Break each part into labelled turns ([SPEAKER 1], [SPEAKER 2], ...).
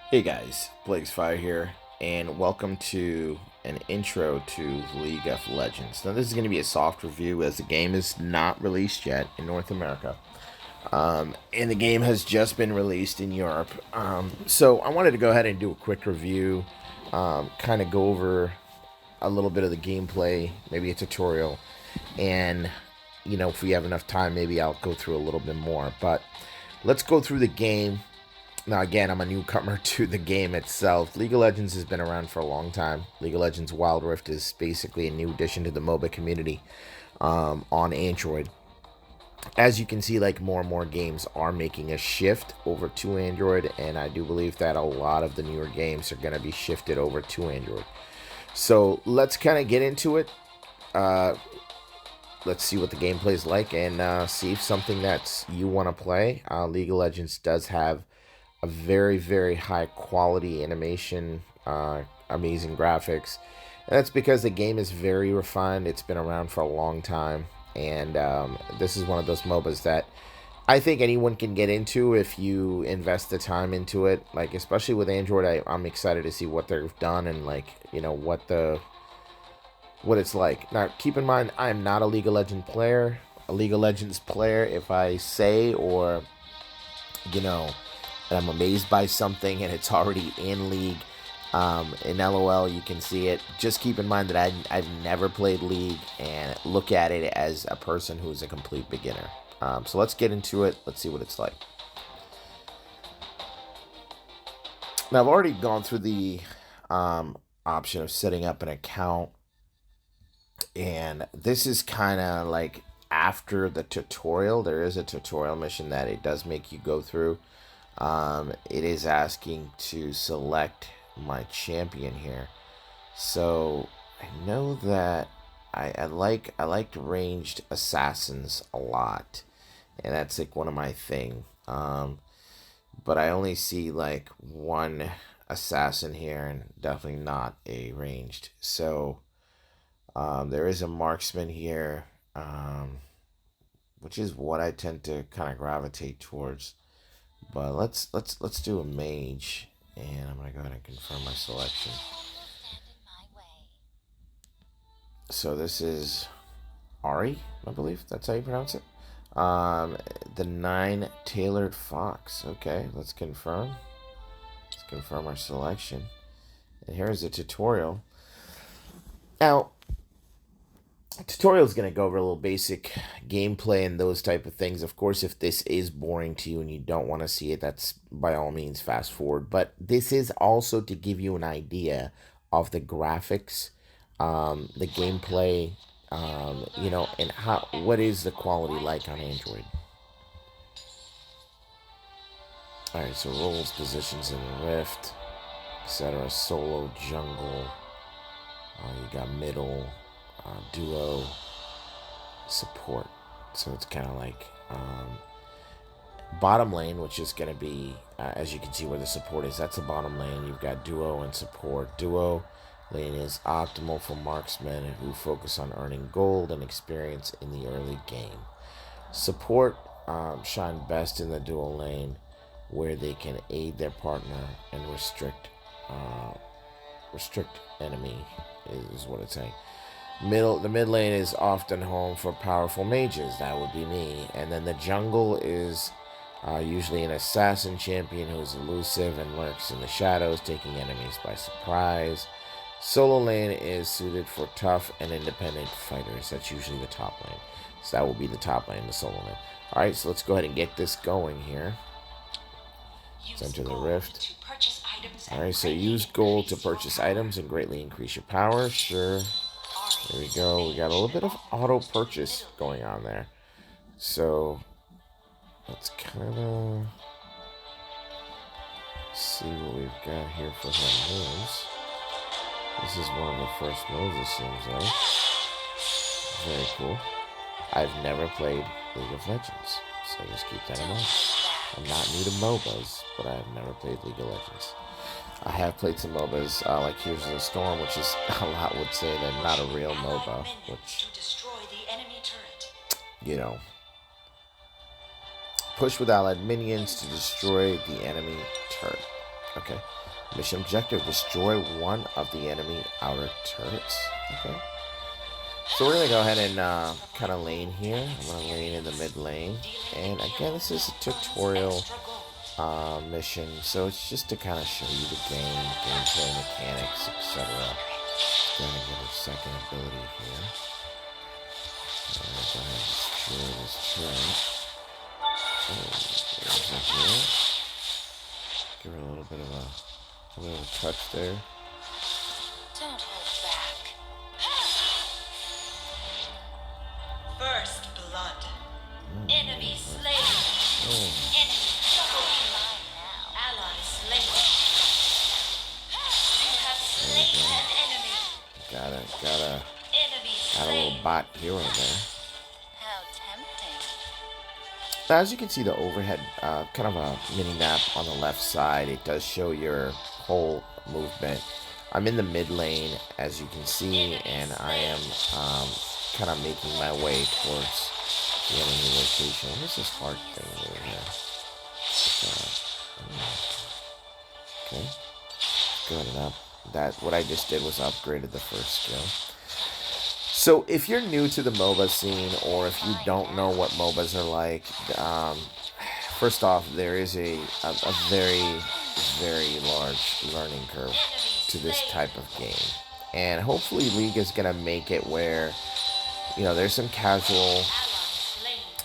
[SPEAKER 1] Hey guys, Blake's Fire here, and welcome to an intro to League of Legends. Now, this is going to be a soft review as the game is not released yet in North America, and the game has just been released in Europe. So, I wanted to go ahead and do a quick review, kind of go over a little bit of the gameplay, maybe a tutorial, and if we have enough time, maybe I'll go through a little bit more. But let's go through the game. Now, again, I'm a newcomer to the game itself. League of Legends has been around for a long time. League of Legends Wild Rift is basically a new addition to the MOBA community on Android. As you can see, like more and more games are making a shift over to Android, and I do believe that a lot of the newer games are going to be shifted over to Android. So let's kind of get into it. Uh, let's see what the gameplay is like and see if something that you want to play. League of Legends does have a very, very high quality animation, amazing graphics. And that's because the game is very refined. It's been around for a long time. And this is one of those MOBAs that I think anyone can get into if you invest the time into it. Like, especially with Android, I'm excited to see what they've done and, like, what it's like. Now, keep in mind, I am not a League of Legends player. A League of Legends player, if I say or, you know, and I'm amazed by something and it's already in League. In LOL, you can see it. Just keep in mind that I've never played League and look at it as a person who's a complete beginner. So let's get into it. Let's see what it's like. Now, I've already gone through the option of setting up an account. And this is kind of like after the tutorial. There is a tutorial mission that it does make you go through. It is asking to select my champion here. So I know that I liked ranged assassins a lot, and that's like one of my thing. But I only see like one assassin here, and definitely not a ranged. So there is a marksman here, which is what I tend to kind of gravitate towards. But let's do a mage, and I'm gonna go ahead and confirm my selection. So this is Ari, I believe that's how you pronounce it. Um, the 9 tailored fox. Okay, let's confirm. Let's confirm our selection. And here's the tutorial. Now, tutorial is going to go over a little basic gameplay and those type of things. Of course, if this is boring to you and you don't want to see it, that's by all means fast forward. But this is also to give you an idea of the graphics, the gameplay, and what is the quality like on Android. All right, so roles, positions in the Rift, etc. Solo, jungle. You got middle, duo, support. So it's kind of like bottom lane, which is going to be, as you can see where the support is, that's the bottom lane. You've got duo and support. Duo lane is optimal for marksmen who focus on earning gold and experience in the early game. Support shine best in the duo lane, where they can aid their partner and restrict enemy is what it's saying. The mid lane is often home for powerful mages. That would be me. And then the jungle is usually an assassin champion who is elusive and lurks in the shadows, taking enemies by surprise. Solo lane is suited for tough and independent fighters. That's usually the top lane. So that will be the top lane, the solo lane. Alright, so let's go ahead and get this going here. Let's enter the Rift. Alright, so use gold to purchase items and greatly increase your power. Sure. There we go. We got a little bit of auto purchase going on there. So let's kind of see what we've got here for her moves. This is one of the first moves, it seems like. Very cool. I've never played League of Legends, so just keep that in mind. I'm not new to MOBAs, but I've never played League of Legends. I have played some MOBAs, like Heroes of the Storm, which is, a lot would say that not a real MOBA, which, push with allied minions to destroy the enemy turret. Okay. Mission objective, destroy one of the enemy outer turrets. Okay. So we're going to go ahead and kind of lane here. I'm going to lane in the mid lane. And again, this is a tutorial mission. So it's just to kind of show you the gameplay mechanics, etc. Going to get a second ability here. Go ahead and destroy this turret. There's a here. Give her a little bit of a touch there.
[SPEAKER 2] Don't hold back. First blood. Enemy slain. Enemy double now. Ally slain. You have slain an enemy.
[SPEAKER 1] Got a little bot hero there.
[SPEAKER 2] How tempting.
[SPEAKER 1] Now, as you can see, the overhead, kind of a mini map on the left side, it does show your whole movement. I'm in the mid lane, as you can see, and I am kind of making my way towards the enemy location. What is this heart thing over here? Okay, good enough. What I just did was upgraded the first skill. So if you're new to the MOBA scene, or if you don't know what MOBAs are like, first off, there is a very, very large learning curve to this type of game. And hopefully League is going to make it where, there's a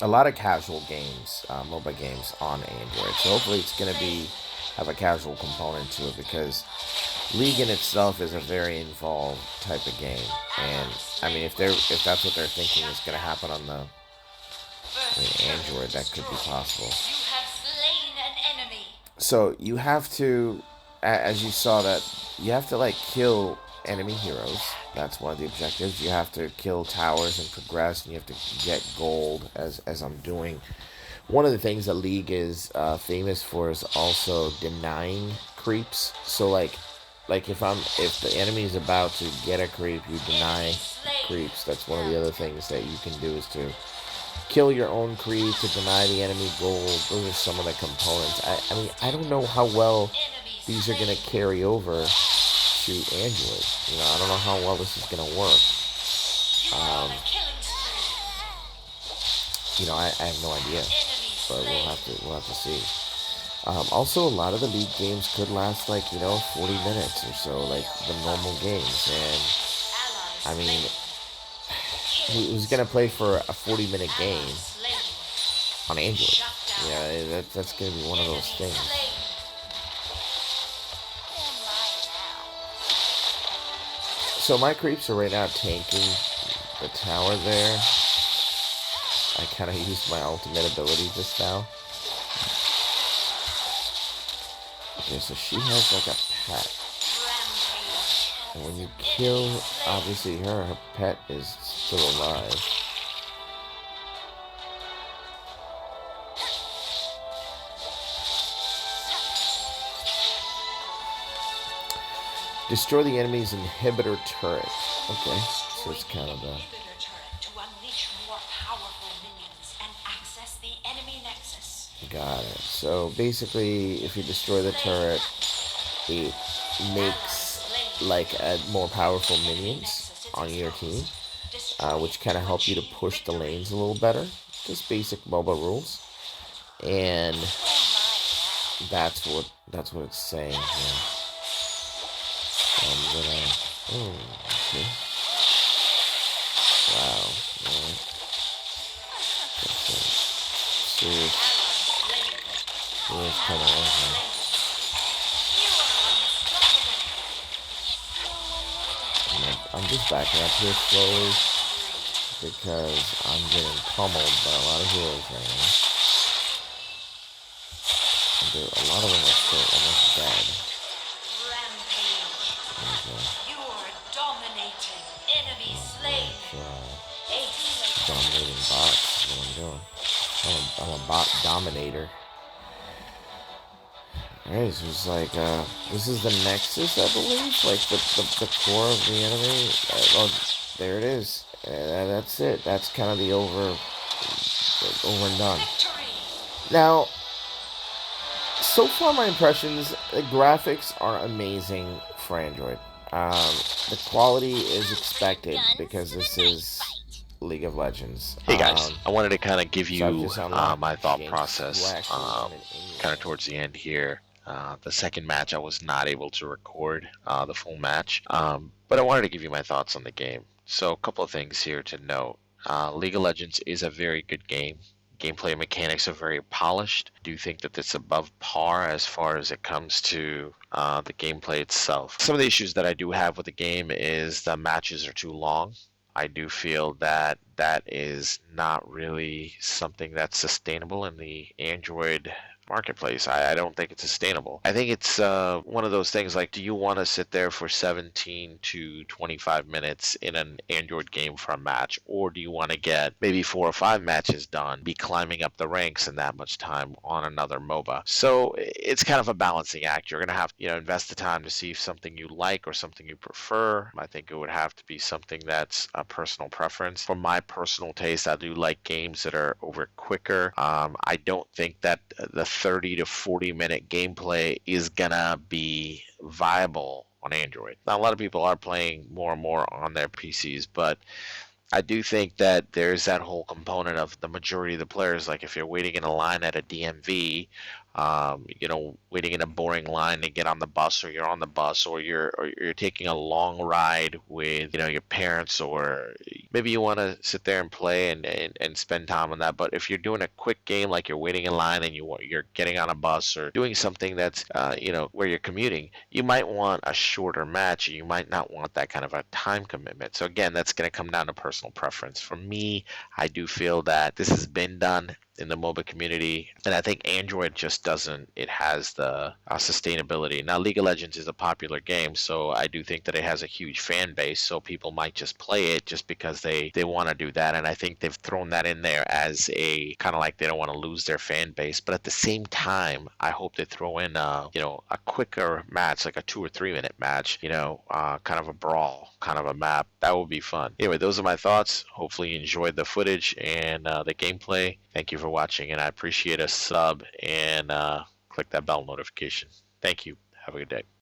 [SPEAKER 1] lot of casual games, MOBA games on Android. So hopefully it's going to have a casual component to it, because League in itself is a very involved type of game. And I mean, if that's what they're thinking is going to happen on the Android, that could be possible. So you have to, as you saw, that you have to kill enemy heroes. That's one of the objectives. You have to kill towers and progress, and you have to get gold, as I'm doing. One of the things that League is famous for is also denying creeps. So if the enemy is about to get a creep, you deny creeps. That's one of the other things that you can do, is to kill your own creep, to deny the enemy gold. Those are some of the components. I mean, I don't know how well these are going to carry over to Android. I don't know how well this is going to work. I have no idea, but we'll have to see. Also, a lot of the League games could last 40 minutes or so, like the normal games. And I mean, who's gonna play for a 40-minute game on Android? Yeah, that's gonna be one of those things. So my creeps are right now tanking the tower there. I kind of used my ultimate ability just now. Okay, so she has a pet. And when you kill, obviously her pet is still alive. Destroy the enemy's inhibitor turret. Okay, so it's kind of a... Got it. So basically, if you destroy the turret, it makes more powerful minions on your team, which kind of help you to push the lanes a little better. Just basic MOBA rules, and that's what it's saying here. So I'm gonna. Okay. Wow. Right. Serious. Coming in here. I'm just backing up here slowly because I'm getting pummeled by a lot of heroes right now. A lot of them are still almost dead. Okay. You are dominating. Enemy slain. Dominating bots is what I'm doing. I'm a bot dominator. Alright, so it's this is the Nexus, I believe, the core of the enemy. There it is. That's it. That's kind of the over and done. Now, So far, my impressions, the graphics are amazing for Android. The quality is expected
[SPEAKER 2] Guns
[SPEAKER 1] because
[SPEAKER 2] to the
[SPEAKER 1] this
[SPEAKER 2] knife
[SPEAKER 1] is
[SPEAKER 2] fight.
[SPEAKER 1] League of Legends.
[SPEAKER 3] Hey guys, I wanted to kind of give
[SPEAKER 1] So I've
[SPEAKER 3] you
[SPEAKER 1] just unlocked
[SPEAKER 3] my thought
[SPEAKER 1] Jinx, who I
[SPEAKER 3] process
[SPEAKER 1] actually wanted in
[SPEAKER 3] kind of
[SPEAKER 1] lane.
[SPEAKER 3] towards the end here. The second match, I was not able to record the full match, but I wanted to give you my thoughts on the game. So, a couple of things here to note. League of Legends is a very good game. Gameplay mechanics are very polished. I do think that it's above par as far as it comes to the gameplay itself. Some of the issues that I do have with the game is the matches are too long. I do feel that that is not really something that's sustainable in the Android marketplace. I don't think it's sustainable. I think it's one of those things like, do you want to sit there for 17 to 25 minutes in an Android game for a match, or do you want to get maybe 4 or 5 matches done, be climbing up the ranks in that much time on another MOBA? So it's kind of a balancing act. You're going to have to, invest the time to see if something you like or something you prefer. I think it would have to be something that's a personal preference. For my personal taste, I do like games that are over quicker. I don't think that the 30 to 40 minute gameplay is gonna be viable on Android. Now, a lot of people are playing more and more on their PCs, but I do think that there's that whole component of the majority of the players. Like if you're waiting in a line at a DMV, waiting in a boring line to get on the bus, or you're on the bus, or you're taking a long ride with your parents, or maybe you want to sit there and play and spend time on that. But if you're doing a quick game, like you're waiting in line and you're getting on a bus or doing something that's where you're commuting, you might want a shorter match. You might not want that kind of a time commitment. So again, that's going to come down to personal preference. For me, I do feel that this has been done in the MOBA community, and I think Android just doesn't. It has the sustainability. Now, League of Legends is a popular game, so I do think that it has a huge fan base. So people might just play it just because they want to do that, and I think they've thrown that in there as a kind of like they don't want to lose their fan base. But at the same time, I hope they throw in a quicker match, like a 2 or 3 minute match, kind of a brawl, kind of a map. That would be fun. Anyway, those are my thoughts. Hopefully you enjoyed the footage and the gameplay. Thank you for watching, and I appreciate a sub and click that bell notification. Thank you. Have a good day.